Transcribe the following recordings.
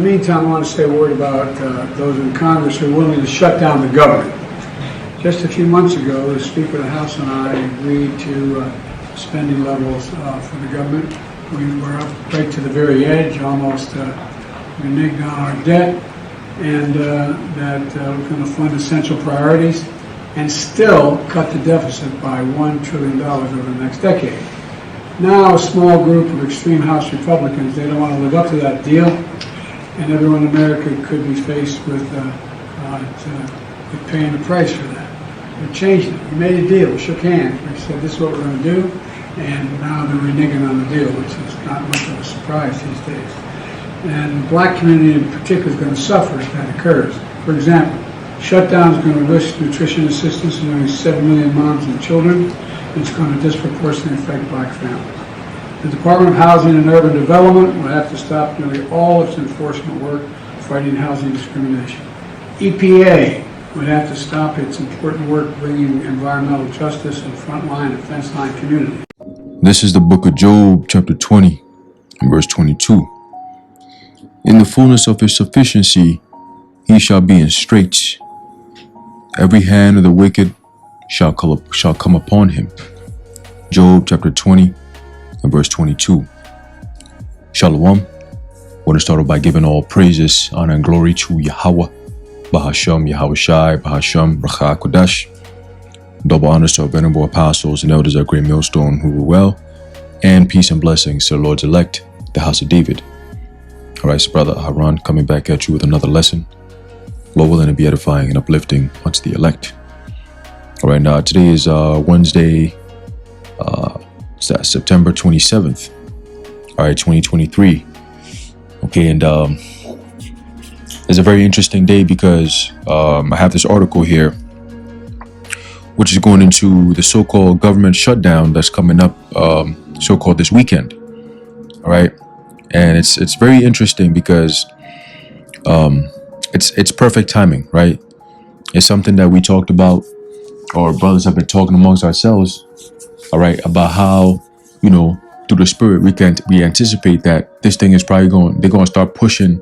In the meantime, I want to say a word about those in Congress who are willing to shut down the government. Just a few months ago, the Speaker of the House and I agreed to spending levels for the government. We were up right to the very edge, almost reneged on our debt, and that we're going to fund essential priorities and still cut the deficit by $1 trillion over the next decade. Now, a small group of extreme House Republicans, they don't want to live up to that deal, and everyone in America could be faced with paying the price for that. We changed it. We made a deal. We shook hands. We said, this is what we're going to do, and now they're reneging on the deal, which is not much of a surprise these days. And the black community in particular is going to suffer if that occurs. For example, Shutdown is going to risk nutrition assistance to nearly 7 million moms and children. It's going to disproportionately affect black families. The Department of Housing and Urban Development will have to stop nearly all its enforcement work fighting housing discrimination. EPA would have to stop its important work bringing environmental justice in frontline and fence line communities. This is the book of Job, chapter 20, and verse 22. In the fullness of his sufficiency, he shall be in straits. Every hand of the wicked shall come upon him. Job chapter 20 and verse 22. Shalom. I want to start off by giving all praises, honor, and glory to Yahweh, Bahasham, Yahweh Shai, Bahasham, Racha Kodash. Double honors to our venerable apostles and elders at Great Millstone who were well, and peace and blessings to the Lord's elect, the house of David. All right, so Brother Haran coming back at you with another lesson. Lord willing to be edifying and uplifting unto the elect. All right, now today is Wednesday, September 27th. All right, 2023. Okay, and it's a very interesting day because I have this article here, which is going into the so-called government shutdown that's coming up, so-called this weekend. All right, and it's very interesting because it's perfect timing, right? It's something that we talked about, or brothers have been talking amongst ourselves, all right, about how, through the spirit, we anticipate that this thing is probably they're going to start pushing,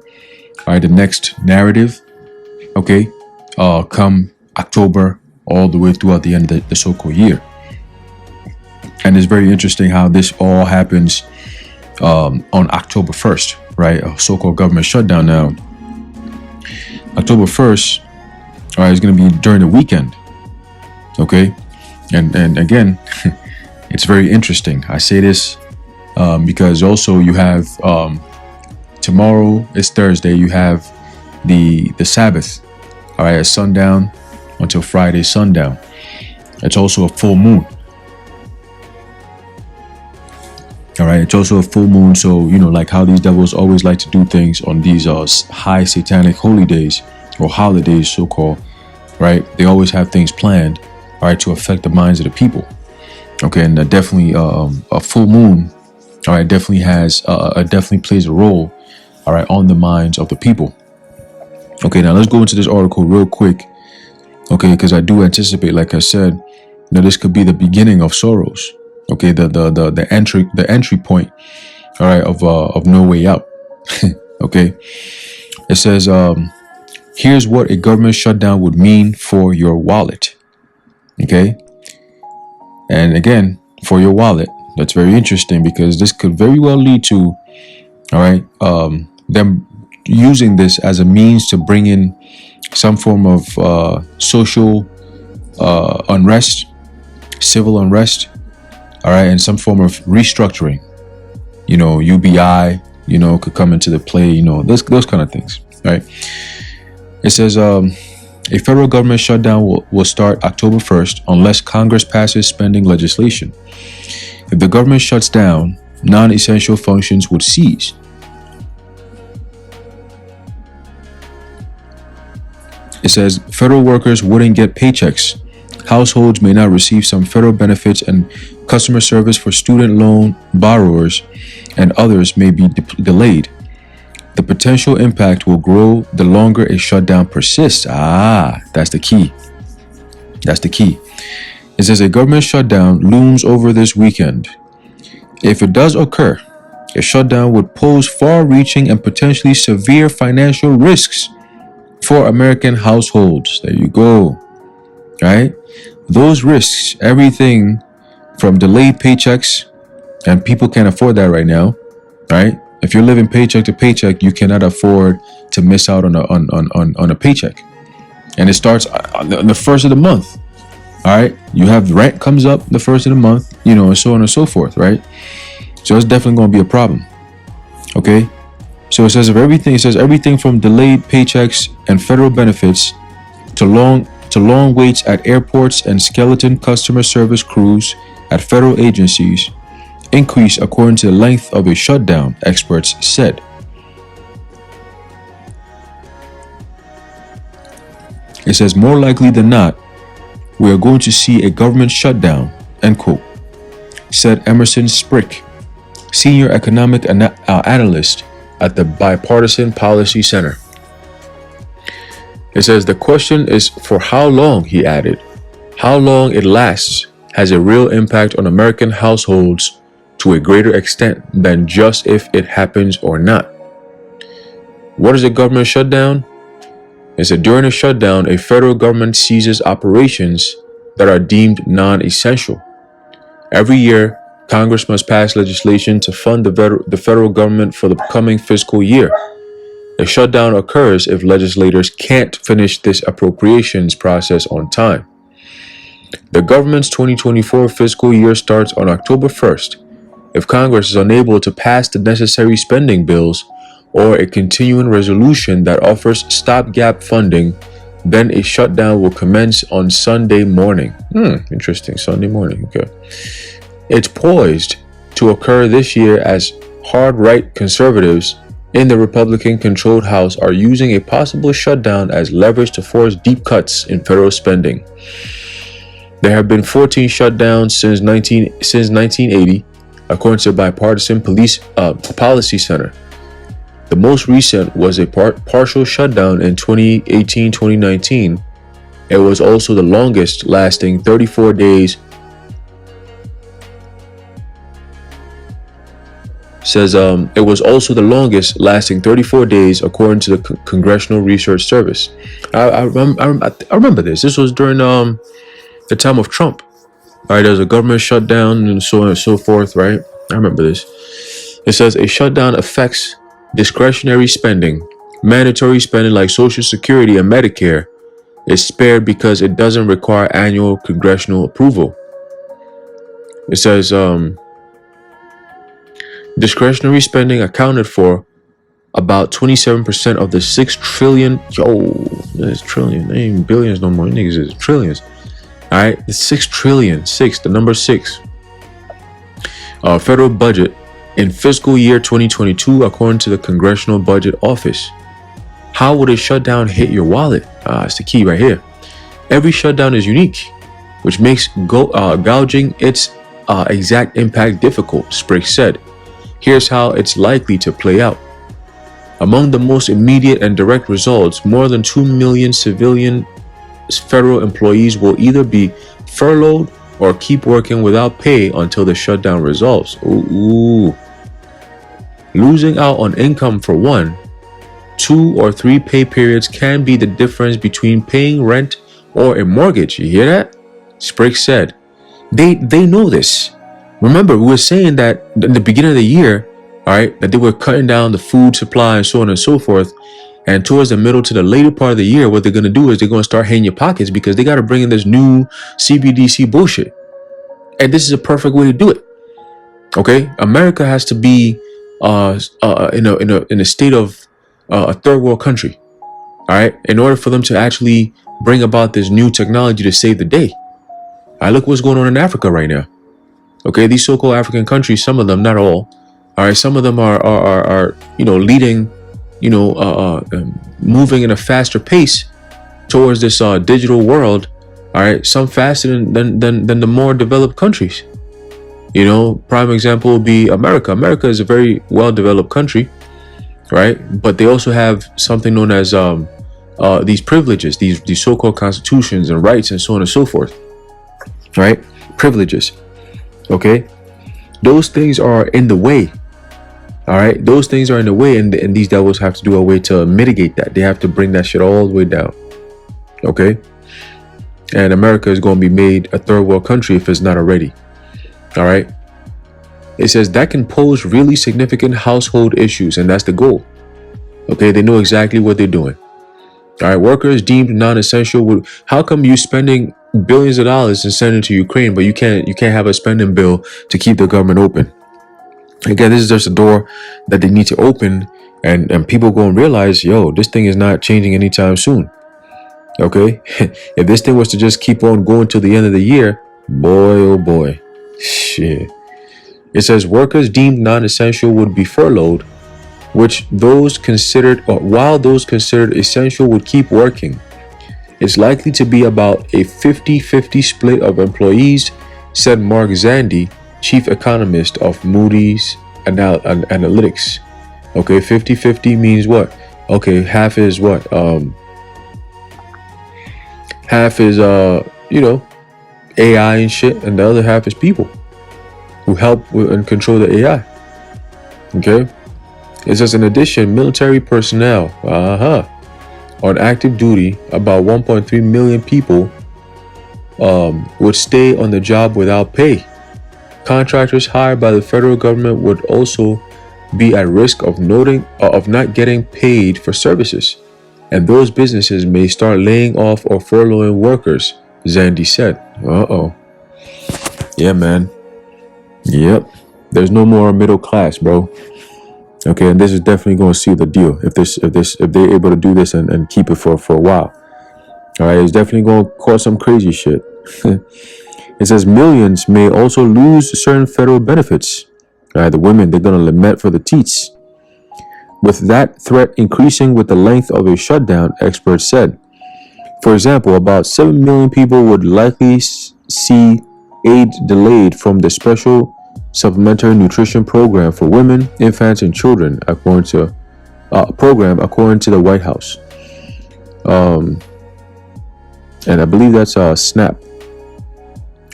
all right, the next narrative, okay, come October, all the way throughout the end of the so-called year. And it's very interesting how this all happens on October 1st, right? A so-called government shutdown now. October 1st, all right, is going to be during the weekend, okay? And again, it's very interesting. I say this because also you have tomorrow is Thursday. You have the Sabbath, all right, at sundown until Friday sundown. It's also a full moon. All right, it's also a full moon, so like how these devils always like to do things on these high satanic holy days or holidays, so-called, right? They always have things planned, all right, to affect the minds of the people. Okay, and definitely a full moon, all right, definitely plays a role, all right, on the minds of the people. Okay, now let's go into this article real quick. Okay, because I do anticipate, like I said, that this could be the beginning of sorrows. Okay, the entry point, all right, of no way out. Okay, it says, here's what a government shutdown would mean for your wallet. Okay, and again, for your wallet, that's very interesting because this could very well lead to, all right, them using this as a means to bring in some form of social unrest, civil unrest, all right, and some form of restructuring. UBI, could come into the play, those kind of things, right? It says a federal government shutdown will start October 1st unless Congress passes spending legislation. If the government shuts down, non-essential functions would cease. It says federal workers wouldn't get paychecks. Households may not receive some federal benefits, and customer service for student loan borrowers and others may be delayed. The potential impact will grow the longer a shutdown persists. That's the key. That's the key. It says a government shutdown looms over this weekend. If it does occur, A shutdown would pose far-reaching and potentially severe financial risks for American households. There you go. Right? Those risks, everything from delayed paychecks, and people can't afford that right now, right? If you're living paycheck to paycheck, you cannot afford to miss out on a paycheck. And it starts on the first of the month. All right, you have rent comes up the first of the month, and so on and so forth, right? So it's definitely going to be a problem. Okay, so it says everything from delayed paychecks and federal benefits to long waits at airports and skeleton customer service crews at federal agencies increase according to the length of a shutdown, experts said. It says more likely than not, we are going to see a government shutdown, end quote, said Emerson Sprick, senior economic analyst at the Bipartisan Policy Center. It says the question is for how long, he added. How long it lasts has a real impact on American households to a greater extent than just if it happens or not. What is a government shutdown? It said during a shutdown, a federal government ceases operations that are deemed non-essential. Every year, Congress must pass legislation to fund the federal government for the coming fiscal year. A shutdown occurs if legislators can't finish this appropriations process on time. The government's 2024 fiscal year starts on October 1st. If Congress is unable to pass the necessary spending bills or a continuing resolution that offers stopgap funding, then a shutdown will commence on Sunday morning. Interesting. Sunday morning. Okay. It's poised to occur this year as hard-right conservatives in the Republican-controlled House are using a possible shutdown as leverage to force deep cuts in federal spending. There have been 14 shutdowns since 1980, according to the Bipartisan Policy Center. The most recent was a partial shutdown in 2018-2019. It was also the longest, lasting 34 days. Says it was also the longest, lasting 34 days, according to the Congressional Research Service. I remember this. This was during the time of Trump. All right, there's a government shutdown and so on and so forth. Right, I remember this. It says a shutdown affects discretionary spending. Mandatory spending like Social Security and Medicare is spared because it doesn't require annual congressional approval. It says discretionary spending accounted for about 27% of the 6 trillion. That's trillion. They ain't billions no more. Niggas is trillions. All right, it's 6 trillion. The number 6. Federal budget in fiscal year 2022, according to the Congressional Budget Office. How would a shutdown hit your wallet? It's the key right here. Every shutdown is unique, which makes gouging its exact impact difficult, Sprick said. Here's how it's likely to play out. Among the most immediate and direct results, more than 2 million civilian federal employees will either be furloughed or keep working without pay until the shutdown resolves. Ooh. Losing out on income for 1, 2, or 3 pay periods can be the difference between paying rent or a mortgage. You hear that? Sprick said. They know this. Remember, we were saying that in the beginning of the year, all right, that they were cutting down the food supply and so on and so forth. And towards the middle to the later part of the year, what they're going to do is they're going to start hitting your pockets because they got to bring in this new CBDC bullshit. And this is a perfect way to do it. Okay, America has to be in a state of a third world country. All right, in order for them to actually bring about this new technology to save the day. I look what's going on in Africa right now. Okay, these so-called African countries, some of them, not all. All right, some of them are leading, moving in a faster pace towards this digital world. All right, some faster than the more developed countries. Prime example would be America. America is a very well-developed country, right? But they also have something known as these privileges, these so-called constitutions and rights and so on and so forth, right? Privileges, okay? Those things are in the way All right, those things are in the way, and these devils have to do a way to mitigate that. They have to bring that shit all the way down. Okay, and America is going to be made a third world country if it's not already. All right, it says that can pose really significant household issues, and that's the goal. Okay, they know exactly what they're doing. All right, workers deemed non-essential would. How come you spending billions of dollars and sending to Ukraine, but you can't have a spending bill to keep the government open? Again, this is just a door that they need to open, and people go and realize, yo, this thing is not changing anytime soon. Okay, if this thing was to just keep on going till the end of the year, boy, oh boy, shit. It says workers deemed non-essential would be furloughed, while those considered essential would keep working. It's likely to be about a 50-50 split of employees, said Mark Zandi, chief economist of Moody's Analytics. Okay, 50-50 means what? Okay, half is what? Half is AI and shit, and the other half is people who help and control the AI. Okay, it says in addition, military personnel on active duty, about 1.3 million people would stay on the job without pay. Contractors hired by the federal government would also be at risk of not getting paid for services, and those businesses may start laying off or furloughing workers, Zandi said. Yeah, man. Yep. There's no more middle class, bro. Okay, and this is definitely going to seal the deal if they're able to do this and keep it for a while. All right, it's definitely going to cause some crazy shit. It says millions may also lose certain federal benefits. All right, the women, they're going to lament for the teats, with that threat increasing with the length of a shutdown, experts said. For example, about 7 million people would likely see aid delayed from the special supplementary nutrition program for women, infants, and children, according to the White House. And I believe that's SNAP.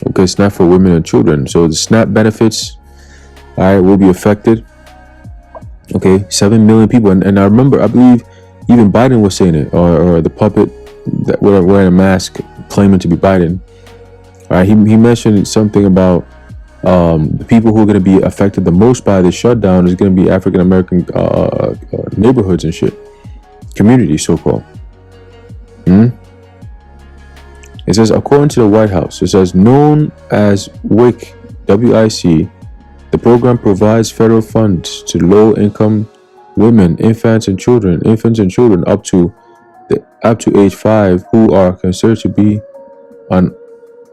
Okay, SNAP for women and children. So the SNAP benefits, all right, will be affected. Okay, 7 million people, and I remember, I believe even Biden was saying it, or the puppet that wearing a mask claiming to be Biden. All right, he mentioned something about the people who are going to be affected the most by the shutdown is going to be African American neighborhoods and shit, communities, so-called. It says, according to the White House, it says, known as WIC, W-I-C, the program provides federal funds to low-income women, infants and children up to age 5 who are considered to be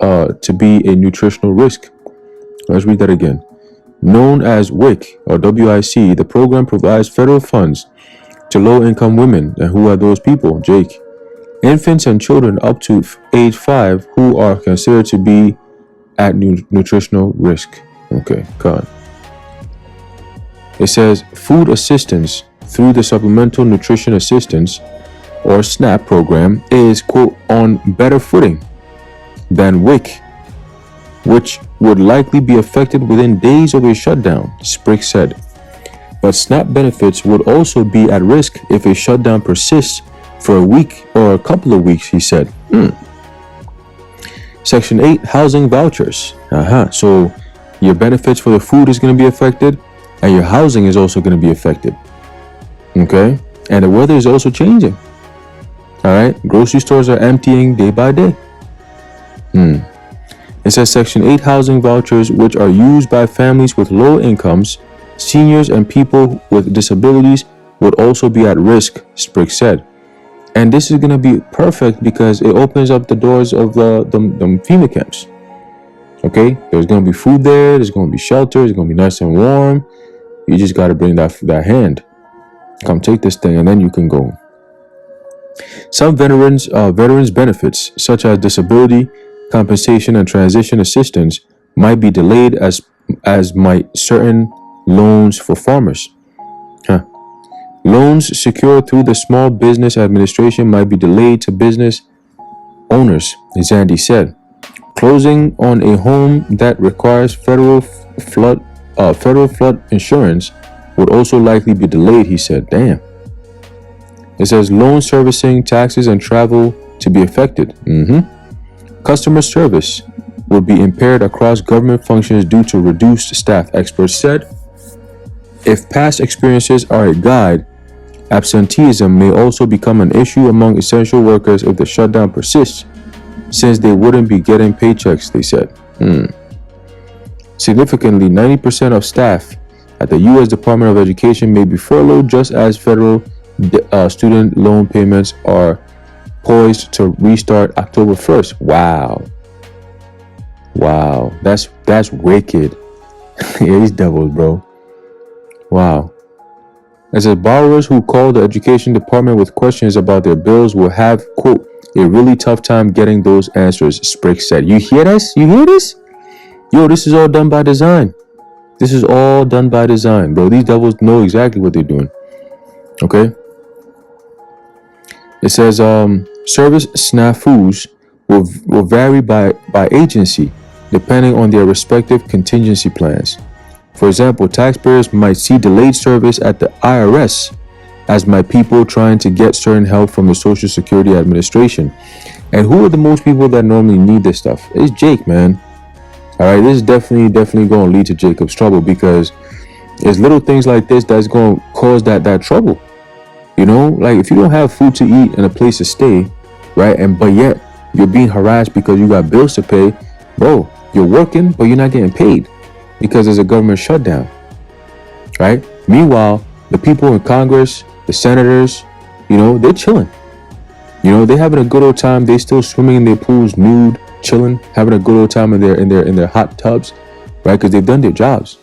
a nutritional risk. Let's read that again. Known as WIC or WIC, the program provides federal funds to low-income women. And who are those people, Jake? Infants and children up to age 5 who are considered to be at nutritional risk. Okay, God. It says food assistance through the Supplemental Nutrition Assistance or SNAP program is, quote, on better footing than WIC, which would likely be affected within days of a shutdown, Sprick said. But SNAP benefits would also be at risk if a shutdown persists for a week or a couple of weeks, he said. Section 8, housing vouchers. So your benefits for the food is going to be affected, and your housing is also going to be affected. Okay? And the weather is also changing. All right? Grocery stores are emptying day by day. It says Section 8 housing vouchers, which are used by families with low incomes, seniors, and people with disabilities, would also be at risk, Sprick said. And this is going to be perfect because it opens up the doors of the FEMA camps. Okay? There's going to be food there. There's going to be shelter. It's going to be nice and warm. You just got to bring that hand. Come take this thing and then you can go. Some veterans benefits, such as disability, compensation, and transition assistance, might be delayed as might certain loans for farmers. Loans secured through the Small Business Administration might be delayed to business owners, Zandi said. Closing on a home that requires federal flood insurance would also likely be delayed, he said. Damn. It says loan servicing, taxes, and travel to be affected. Customer service will be impaired across government functions due to reduced staff, experts said. If past experiences are a guide, absenteeism may also become an issue among essential workers if the shutdown persists, since they wouldn't be getting paychecks, they said. Significantly, 90% of staff at the U.S. Department of Education may be furloughed, just as federal student loan payments are poised to restart October 1st. Wow, that's wicked. Yeah, these devils, bro. Wow. It says borrowers who call the education department with questions about their bills will have, quote, a really tough time getting those answers, Sprick said. You hear this? You hear this? Yo, this is all done by design. This is all done by design, bro. These devils know exactly what they're doing. Okay? It says service snafus will vary by agency depending on their respective contingency plans. For example, taxpayers might see delayed service at the IRS, as might people trying to get certain help from the Social Security Administration. And who are the most people that normally need this stuff? It's Jake, man. All right, this is definitely going to lead to Jacob's trouble, because it's little things like this that's going to cause that trouble. You know, like if you don't have food to eat and a place to stay, right, but yet you're being harassed because you got bills to pay, bro, you're working, but you're not getting paid because there's a government shutdown, right? Meanwhile, the people in Congress, the senators, you know, they're chilling. You know, they're having a good old time. They're still swimming in their pools, nude, chilling, having a good old time in their hot tubs, right? Because they've done their jobs.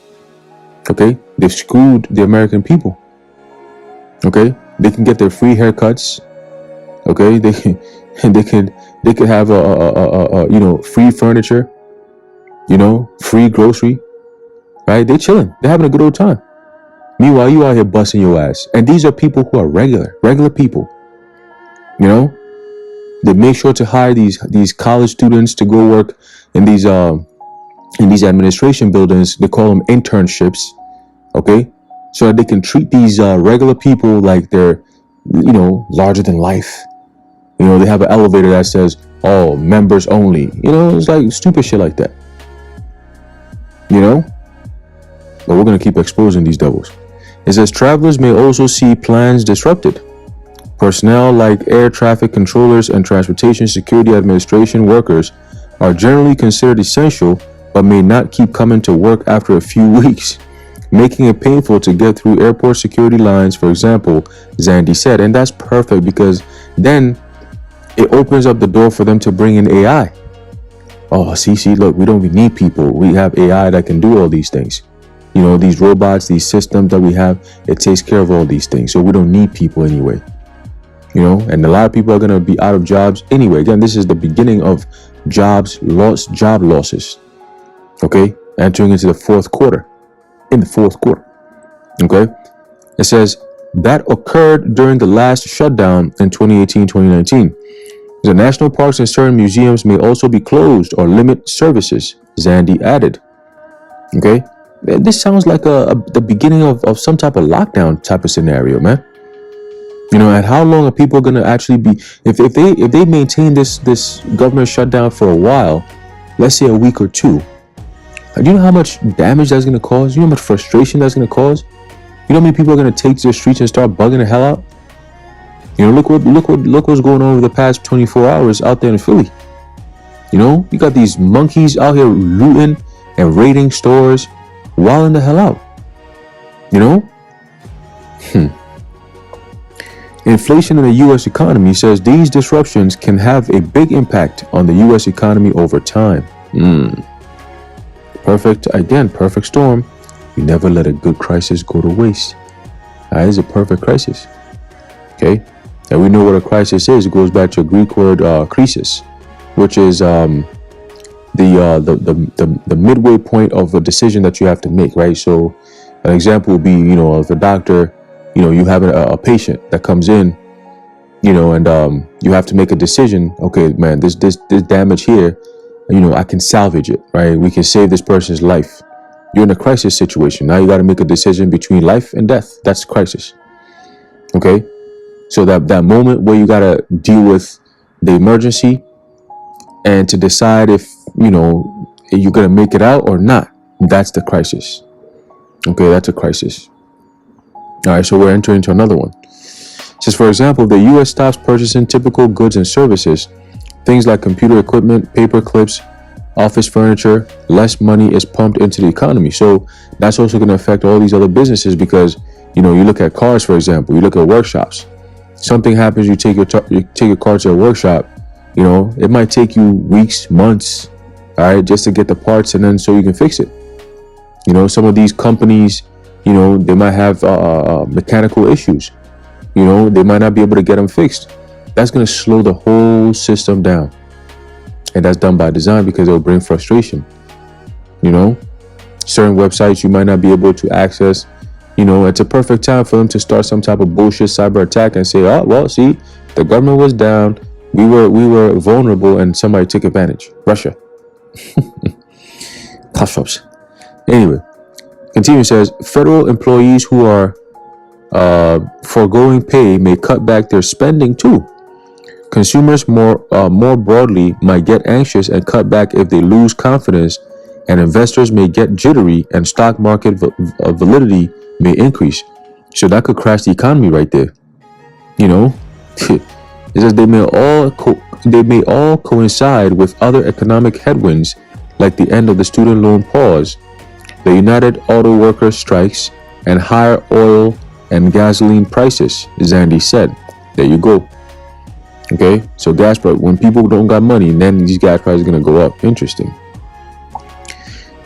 Okay, they've screwed the American people. Okay, they can get their free haircuts. Okay, they could have a free furniture. You know, free grocery. Right? They're chilling. They're having a good old time. Meanwhile, you out here busting your ass. And these are people who are regular people. You know, they make sure to hire these college students to go work in these administration buildings. They call them internships. Okay, so that they can treat these regular people like they're, you know, larger than life. You know, they have an elevator that says, "Oh, members only." You know, it's like stupid shit like that. You know. But we're going to keep exposing these devils. It says travelers may also see plans disrupted. Personnel like air traffic controllers and Transportation Security Administration workers are generally considered essential, but may not keep coming to work after a few weeks, making it painful to get through airport security lines, for example, Zandy said. And that's perfect, because then it opens up the door for them to bring in AI. Oh, see, look, we don't need people. We have AI that can do all these things. You know, these robots, these systems that we have, it takes care of all these things. So we don't need people anyway. You know, and a lot of people are going to be out of jobs anyway. Again, this is the beginning of job losses. Okay, entering into the fourth quarter. Okay, it says that occurred during the last shutdown in 2018-2019. The national parks and certain museums may also be closed or limit services, Zandy added. Okay. This sounds like the beginning of some type of lockdown type of scenario, man. You know, and how long are people going to actually be, if they maintain this government shutdown for a while, let's say a week or two, do you know how much damage that's going to cause? You know how much frustration that's going to cause? You know how many people are going to take to the streets and start bugging the hell out? You know, look what's going on over the past 24 hours out there in Philly. You know, you got these monkeys out here looting and raiding stores, wilding the hell out. You know? Inflation in the U.S. economy says these disruptions can have a big impact on the U.S. economy over time. Perfect storm. You never let a good crisis go to waste. That is a perfect crisis. Okay? And we know what a crisis is. It goes back to a Greek word, krisis, which is the midway point of a decision that you have to make, right? So an example would be, you know, if a doctor, you know, you have a patient that comes in, you know, and you have to make a decision. Okay, man, this damage here, you know, I can salvage it, right? We can save this person's life, You're in a crisis situation. Now you got to make a decision between life and death. That's crisis. Okay? So that moment where you got to deal with the emergency and to decide if, you're going to make it out or not. That's the crisis. Okay, that's a crisis. All right, so we're entering into another one. It says, for example, the U.S. stops purchasing typical goods and services, things like computer equipment, paper clips, office furniture. Less money is pumped into the economy. So that's also going to affect all these other businesses because, you look at cars, for example, you look at workshops. Something happens, you take your car to a workshop, it might take you weeks, months, all right, just to get the parts and then so you can fix it. Some of these companies, they might have mechanical issues. They might not be able to get them fixed. That's going to slow the whole system down. And that's done by design because it'll bring frustration. Certain websites you might not be able to access. It's a perfect time for them to start some type of bullshit cyber attack and say, oh, well, see, the government was down. We were vulnerable and somebody took advantage. Russia. Class. Anyway, continue, says, federal employees who are foregoing pay may cut back their spending too. Consumers more broadly might get anxious and cut back if they lose confidence, and investors may get jittery and stock market validity may increase. So that could crash the economy right there. It says they may all coincide with other economic headwinds like the end of the student loan pause, the United Auto Workers strikes, and higher oil and gasoline prices, Zandy said. There you go. Okay, so gas price, when people don't got money, then these gas prices are going to go up. Interesting.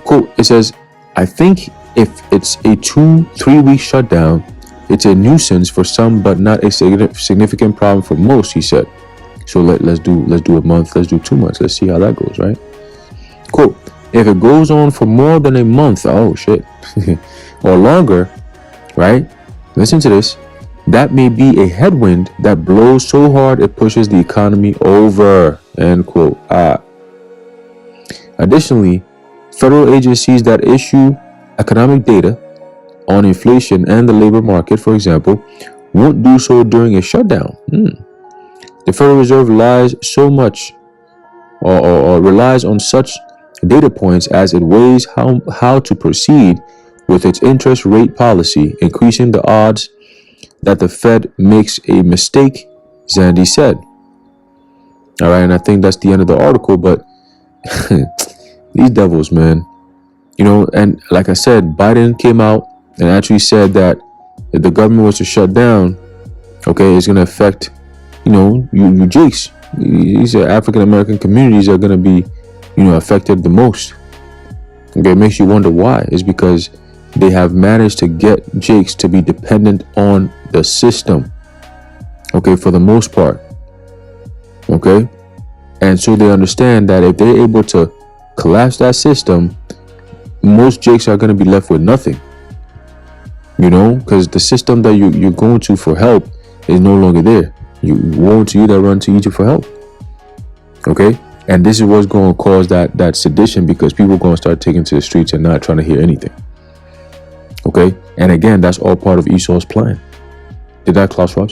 Cool. It says, I think if it's a 2-3 week shutdown, it's a nuisance for some, but not a significant problem for most, he said. So let's do a month, let's do 2 months. Let's see how that goes, right? Cool. If it goes on for more than a month, oh shit, or longer, right? Listen to this. That may be a headwind that blows so hard it pushes the economy over, end quote. Additionally, federal agencies that issue economic data on inflation and the labor market, for example, won't do so during a shutdown. The Federal Reserve relies so much or relies on such data points as it weighs how to proceed with its interest rate policy, increasing the odds that the Fed makes a mistake, Zandy said. All right, and I think that's the end of the article, but these devils, man. And like I said, Biden came out and actually said that if the government was to shut down, okay, it's going to affect, you Jakes. These are African American communities are going to be, affected the most. Okay, it makes you wonder why. It's because they have managed to get Jakes to be dependent on the system. Okay, for the most part. Okay, and so they understand that if they're able to collapse that system, most Jakes are going to be left with nothing. Because the system that you're going to for help is no longer there. You want to either run to Egypt for help. Okay, and this is what's going to cause that sedition, because people are going to start taking to the streets and not trying to hear anything. Okay, and again, that's all part of Esau's plan. Did that Klaus Schwab?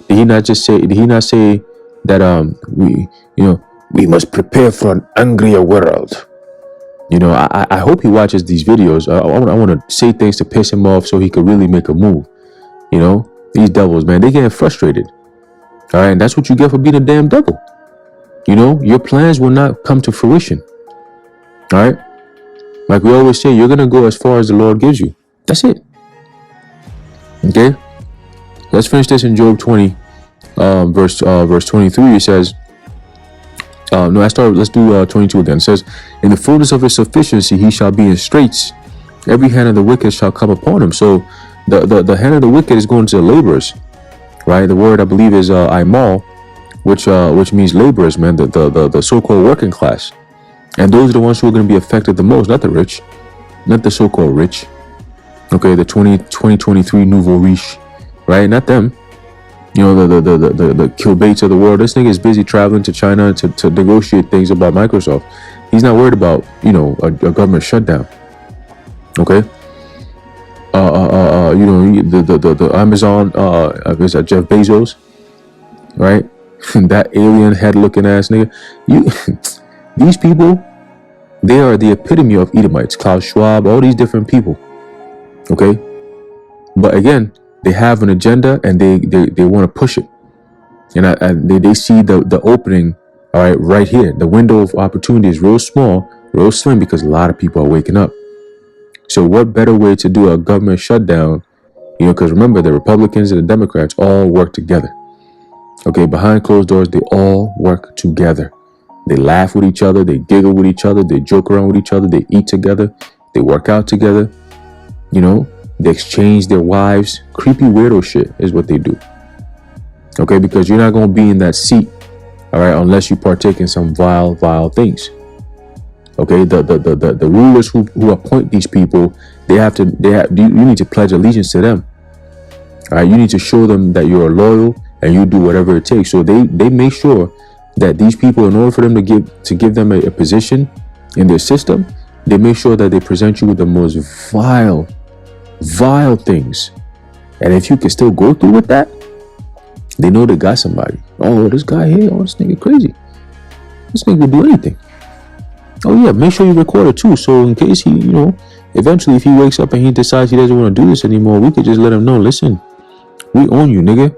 Did he not say that we must prepare for an angrier world? I hope he watches these videos. I want to say things to piss him off so he could really make a move. These devils, man, they getting frustrated. All right, and that's what you get for being a damn devil. Your plans will not come to fruition. All right, like we always say, you're gonna go as far as the Lord gives you. That's it. Okay, let's finish this in Job 20, verse 23. It says, let's do 22 again. It says, in the fullness of his sufficiency, he shall be in straits. Every hand of the wicked shall come upon him. So the hand of the wicked is going to the laborers, right? The word I believe is aimal, which means laborers, man, the so-called working class. And those are the ones who are going to be affected the most, not the rich, not the so-called rich. Okay, the 2023 nouveau riche, right? Not them. The Kill Bates of the world. This nigga is busy traveling to China to negotiate things about Microsoft. He's not worried about, a government shutdown. Okay. The Amazon, is that Jeff Bezos, right? That alien head looking ass nigga. You, these people, they are the epitome of Edomites. Klaus Schwab, all these different people. Okay. But again, they have an agenda and they want to push it. And they see the opening, all right here. The window of opportunity is real small, real slim, because a lot of people are waking up. So what better way to do a government shutdown? Because remember, the Republicans and the Democrats all work together. Okay, behind closed doors, they all work together. They laugh with each other, they giggle with each other, they joke around with each other, they eat together, they work out together. They exchange their wives. Creepy weirdo shit is what they do. Okay, because you're not going to be in that seat, all right, unless you partake in some vile things. Okay, the rulers who appoint these people, you need to pledge allegiance to them. All right, you need to show them that you are loyal and you do whatever it takes. So they make sure that these people, in order for them to give them a position in their system, they make sure that they present you with the most vile things. And if you can still go through with that, they know they got somebody. Oh, this guy here, oh, this nigga crazy. This nigga will do anything. Oh yeah, make sure you record it too. So in case he, eventually if he wakes up and he decides he doesn't want to do this anymore, we could just let him know, listen, we own you, nigga.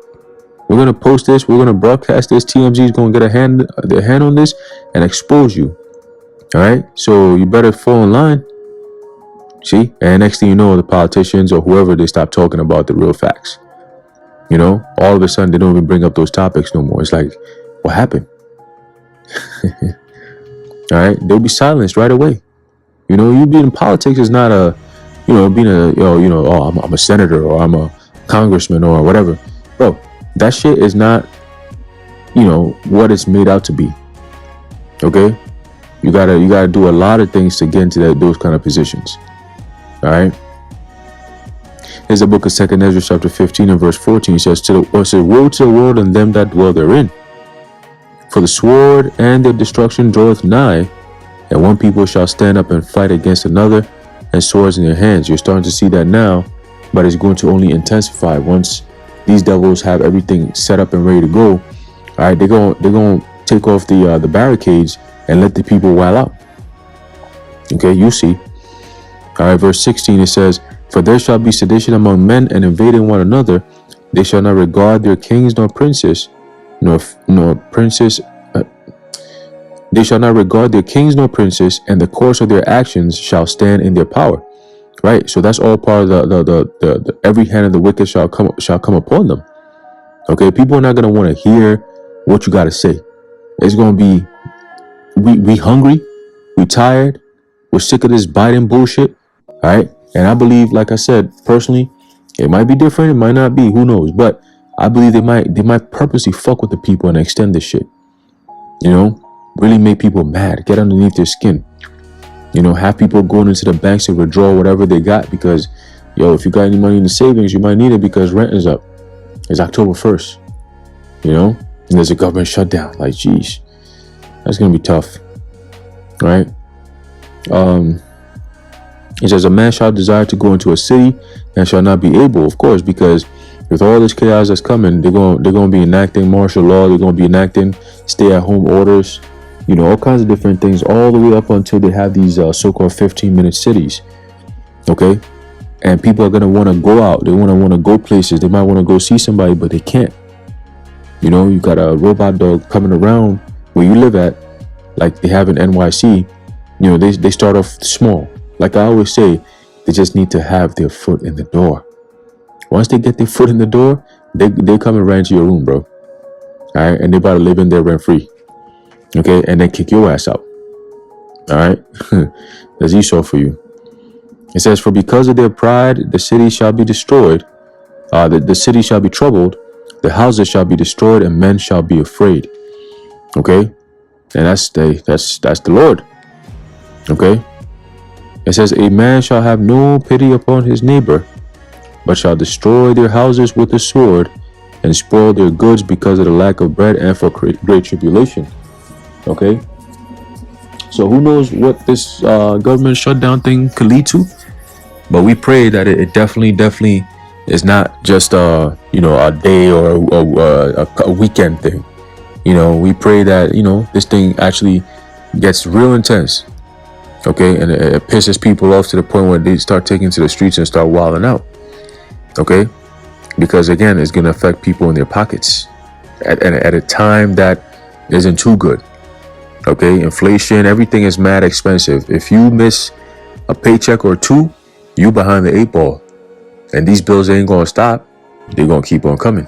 We're going to post this. We're going to broadcast this. TMZ is going to get their hand on this and expose you. All right. So you better fall in line. See? And next thing you know, the politicians or whoever, they stop talking about the real facts. All of a sudden they don't even bring up those topics no more. It's like, what happened? All right. They'll be silenced right away. You being in politics is not being I'm a senator or I'm a congressman or whatever. Bro, that shit is not, what it's made out to be. Okay? You gotta do a lot of things to get into those kind of positions. All right? Here's the book of 2nd Ezra chapter 15 and verse 14. It says, woe to the world and them that dwell therein. For the sword and their destruction draweth nigh, and one people shall stand up and fight against another, and swords in their hands. You're starting to see that now, but it's going to only intensify once these devils have everything set up and ready to go. All right, they're going to take off the barricades and let the people wild out. Okay, you see. All right, verse 16, it says, for there shall be sedition among men and invading one another. They shall not regard their kings nor princes, nor princes. They shall not regard their kings nor princes, and the course of their actions shall stand in their power. Right, so that's all part of the every hand of the wicked shall come upon them. Okay, people are not gonna want to hear what you got to say. It's gonna be, we hungry, we tired, we're sick of this Biden bullshit. All right, and I believe, like I said, personally, it might be different, it might not be, who knows? But I believe they might purposely fuck with the people and extend this shit. Really make people mad, get underneath their skin. Have people going into the banks to withdraw whatever they got because, if you got any money in the savings, you might need it because rent is up. It's October 1st, and there's a government shutdown. Like, geez, that's going to be tough, right? It says, a man shall desire to go into a city and shall not be able, of course, because with all this chaos that's coming, they're going to be enacting martial law. They're going to be enacting stay-at-home orders. All kinds of different things, all the way up until they have these so-called 15-minute cities. Okay, and people are gonna want to go out. They want to go places. They might want to go see somebody, but they can't. You got a robot dog coming around where you live at, like they have in NYC. They start off small. Like I always say, they just need to have their foot in the door. Once they get their foot in the door, they come and rent your room, bro. All right, and they about to live in there rent free. Okay, and then kick your ass out. All right, that's Esau for you. It says, for because of their pride, the city shall be destroyed. The city shall be troubled. The houses shall be destroyed, and men shall be afraid. Okay, and that's the Lord. Okay, it says, a man shall have no pity upon his neighbor, but shall destroy their houses with the sword, and spoil their goods because of the lack of bread and for great tribulation. Okay, so who knows what this government shutdown thing could lead to? But we pray that it definitely is not just a day or a weekend thing. We pray that this thing actually gets real intense. Okay, and it pisses people off to the point where they start taking to the streets and start wilding out. Okay, because again, it's going to affect people in their pockets at a time that isn't too good. Okay, inflation, everything is mad expensive. If you miss a paycheck or two, you behind the 8 ball, and these bills ain't gonna stop. They're gonna keep on coming.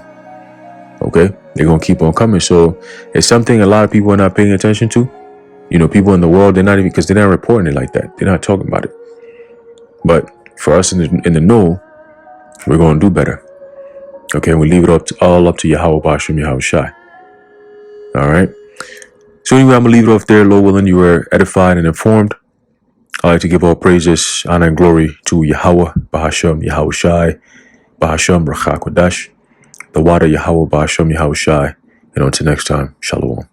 Okay, they're gonna keep on coming. So it's something a lot of people are not paying attention to. People in the world, they're not even, because they're not reporting it like that. They're not talking about it. But for us in the know, we're gonna do better. Okay, we leave it all up to Yahweh Bashim Yahweh Shai. All right. So anyway, I'm gonna leave it off there. Lord willing, you were edified and informed. I'd like to give all praises, honor, and glory to Yahweh Bahasham Yahweh Shai, Bahasham Rachak Kodash, the water Yahweh Bahasham Yahweh Shai. And until next time, Shalom.